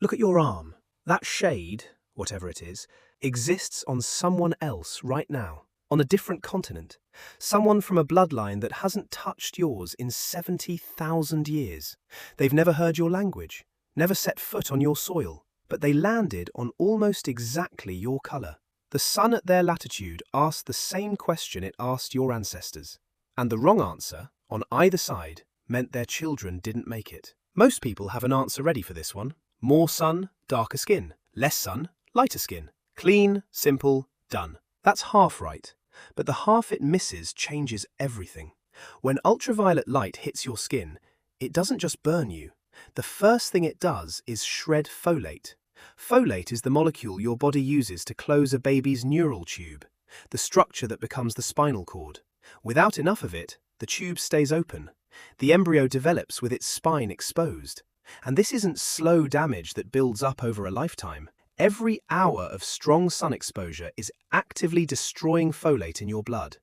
Look at your arm. That shade, whatever it is, exists on someone else right now, on a different continent. Someone from a bloodline that hasn't touched yours in 70,000 years. They've never heard your language, never set foot on your soil, but they landed on almost exactly your color. The sun at their latitude asked the same question it asked your ancestors, and the wrong answer, on either side, meant their children didn't make it. Most people have an answer ready for this one. More sun, darker skin. Less sun, lighter skin. Clean, simple, done. That's half right, but the half it misses changes everything. When ultraviolet light hits your skin, it doesn't just burn you. The first thing it does is shred folate. Folate is the molecule your body uses to close a baby's neural tube, the structure that becomes the spinal cord. Without enough of it, the tube stays open. The embryo develops with its spine exposed. And this isn't slow damage that builds up over a lifetime. Every hour of strong sun exposure is actively destroying folate in your blood.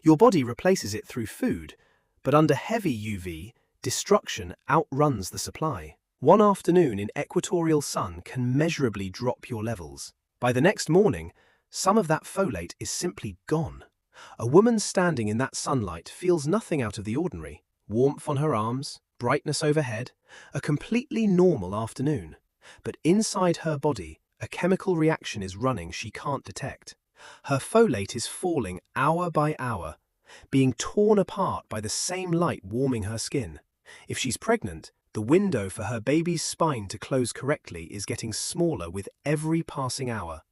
Your body replaces it through food, but under heavy UV, destruction outruns the supply. One afternoon in equatorial sun can measurably drop your levels. By the next morning, some of that folate is simply gone. A woman standing in that sunlight feels nothing out of the ordinary. Warmth on her arms, brightness overhead, a completely normal afternoon. But inside her body, a chemical reaction is running she can't detect. Her folate is falling hour by hour, being torn apart by the same light warming her skin. If she's pregnant, the window for her baby's spine to close correctly is getting smaller with every passing hour.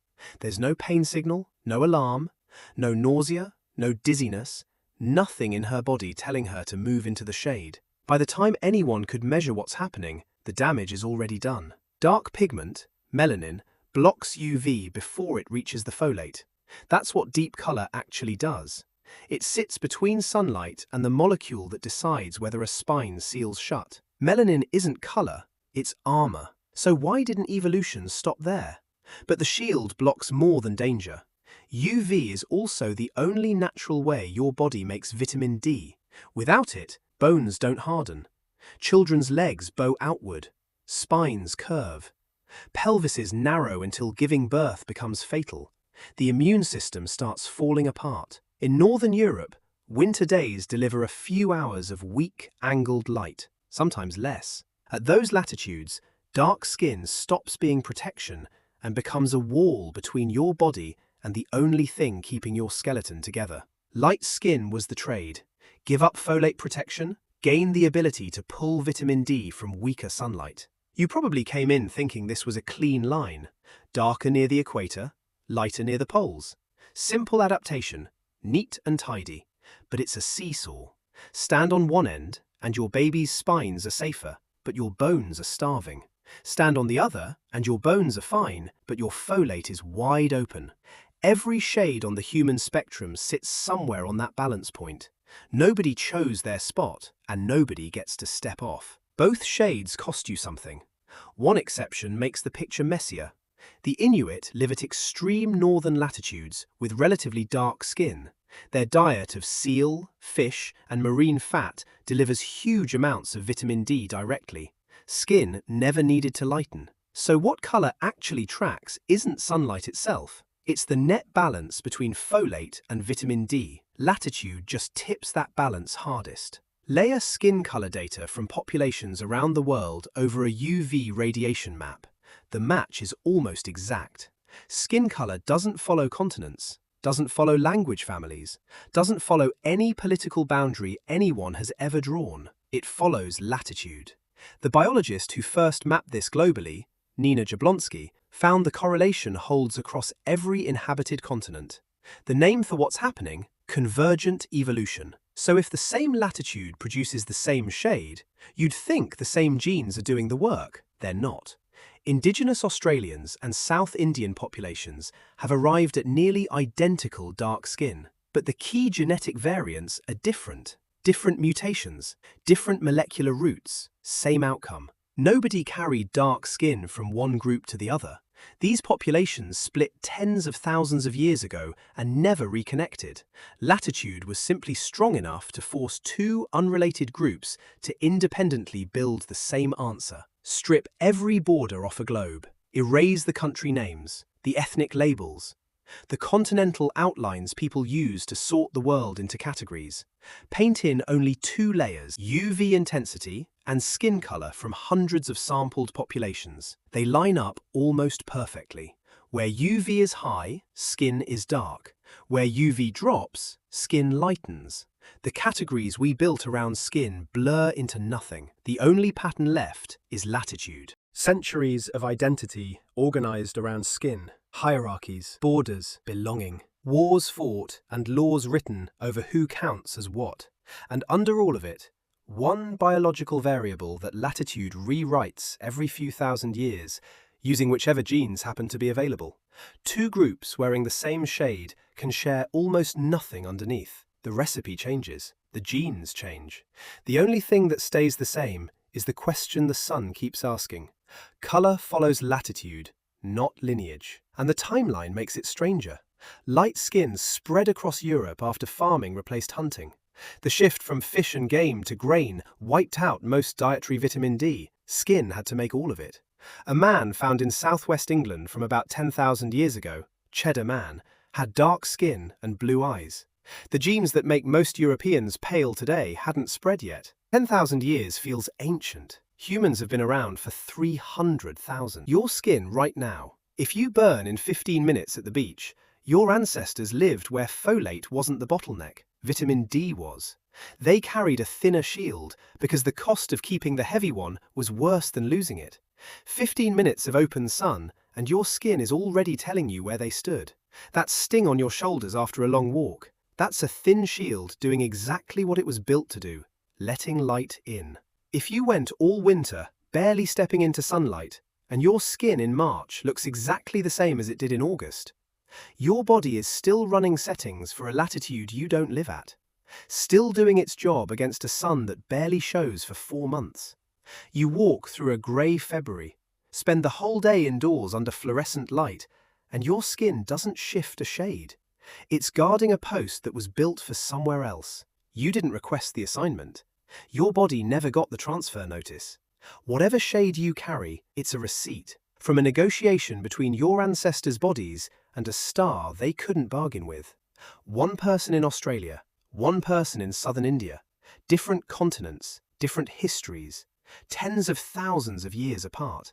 There's no pain signal, no alarm, no nausea, no dizziness, nothing in her body telling her to move into the shade. By the time anyone could measure what's happening, the damage is already done. Dark pigment, melanin, blocks UV before it reaches the folate. That's what deep color actually does. It sits between sunlight and the molecule that decides whether a spine seals shut. Melanin isn't color, it's armor. So why didn't evolution stop there? But the shield blocks more than danger. UV is also the only natural way your body makes vitamin D. Without it, bones don't harden. Children's legs bow outward. Spines curve. Pelvises narrow until giving birth becomes fatal. The immune system starts falling apart. In Northern Europe, winter days deliver a few hours of weak, angled light, sometimes less. At those latitudes, dark skin stops being protection and becomes a wall between your body and the only thing keeping your skeleton together. Light skin was the trade. Give up folate protection, gain the ability to pull vitamin D from weaker sunlight. You probably came in thinking this was a clean line, darker near the equator, lighter near the poles. Simple adaptation, neat and tidy, but it's a seesaw. Stand on one end and your baby's spines are safer, but your bones are starving. Stand on the other and your bones are fine, but your folate is wide open. Every shade on the human spectrum sits somewhere on that balance point. Nobody chose their spot, and nobody gets to step off. Both shades cost you something. One exception makes the picture messier. The Inuit live at extreme northern latitudes with relatively dark skin. Their diet of seal, fish, and marine fat delivers huge amounts of vitamin D directly. Skin never needed to lighten. So what color actually tracks isn't sunlight itself. It's the net balance between folate and vitamin D. Latitude just tips that balance hardest. Layer skin color data from populations around the world over a UV radiation map. The match is almost exact. Skin color doesn't follow continents, doesn't follow language families, doesn't follow any political boundary anyone has ever drawn. It follows latitude. The biologist who first mapped this globally, Nina Jablonski, found the correlation holds across every inhabited continent. The name for what's happening? Convergent evolution. So if the same latitude produces the same shade, you'd think the same genes are doing the work. They're not. Indigenous Australians and South Indian populations have arrived at nearly identical dark skin, but the key genetic variants are different. Different mutations, different molecular roots, same outcome. Nobody carried dark skin from one group to the other. These populations split tens of thousands of years ago and never reconnected. Latitude was simply strong enough to force two unrelated groups to independently build the same answer. Strip every border off a globe. Erase the country names, the ethnic labels, the continental outlines people use to sort the world into categories. Paint in only 2 layers, UV intensity and skin color from hundreds of sampled populations. They line up almost perfectly. Where UV is high, skin is dark. Where UV drops, skin lightens. The categories we built around skin blur into nothing. The only pattern left is latitude. Centuries of identity organized around skin, hierarchies, borders, belonging, wars fought and laws written over who counts as what. And under all of it, one biological variable that latitude rewrites every few thousand years, using whichever genes happen to be available. 2 groups wearing the same shade can share almost nothing underneath. The recipe changes, the genes change. The only thing that stays the same is the question the sun keeps asking. Color follows latitude, not lineage. And the timeline makes it stranger. Light skin spread across Europe after farming replaced hunting. The shift from fish and game to grain wiped out most dietary vitamin D. Skin had to make all of it. A man found in southwest England from about 10,000 years ago, Cheddar Man, had dark skin and blue eyes. The genes that make most Europeans pale today hadn't spread yet. 10,000 years feels ancient. Humans have been around for 300,000. Your skin right now, if you burn in 15 minutes at the beach, your ancestors lived where folate wasn't the bottleneck, vitamin D was. They carried a thinner shield because the cost of keeping the heavy one was worse than losing it. 15 minutes of open sun and your skin is already telling you where they stood. That sting on your shoulders after a long walk, that's a thin shield doing exactly what it was built to do, letting light in. If you went all winter, barely stepping into sunlight, and your skin in March looks exactly the same as it did in August, your body is still running settings for a latitude you don't live at, still doing its job against a sun that barely shows for 4 months. You walk through a grey February, spend the whole day indoors under fluorescent light, and your skin doesn't shift a shade. It's guarding a post that was built for somewhere else. You didn't request the assignment. Your body never got the transfer notice. Whatever shade you carry, it's a receipt from a negotiation between your ancestors' bodies and a star they couldn't bargain with. One person in Australia, one person in southern India, different continents, different histories, tens of thousands of years apart.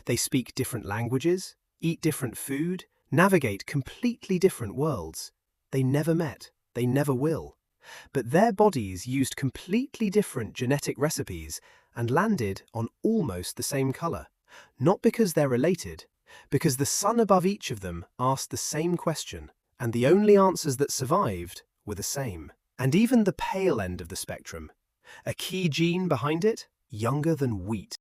They speak different languages, eat different food, navigate completely different worlds. They never met, they never will. But their bodies used completely different genetic recipes and landed on almost the same color. Not because they're related, because the sun above each of them asked the same question, and the only answers that survived were the same. And even the pale end of the spectrum, a key gene behind it, younger than wheat.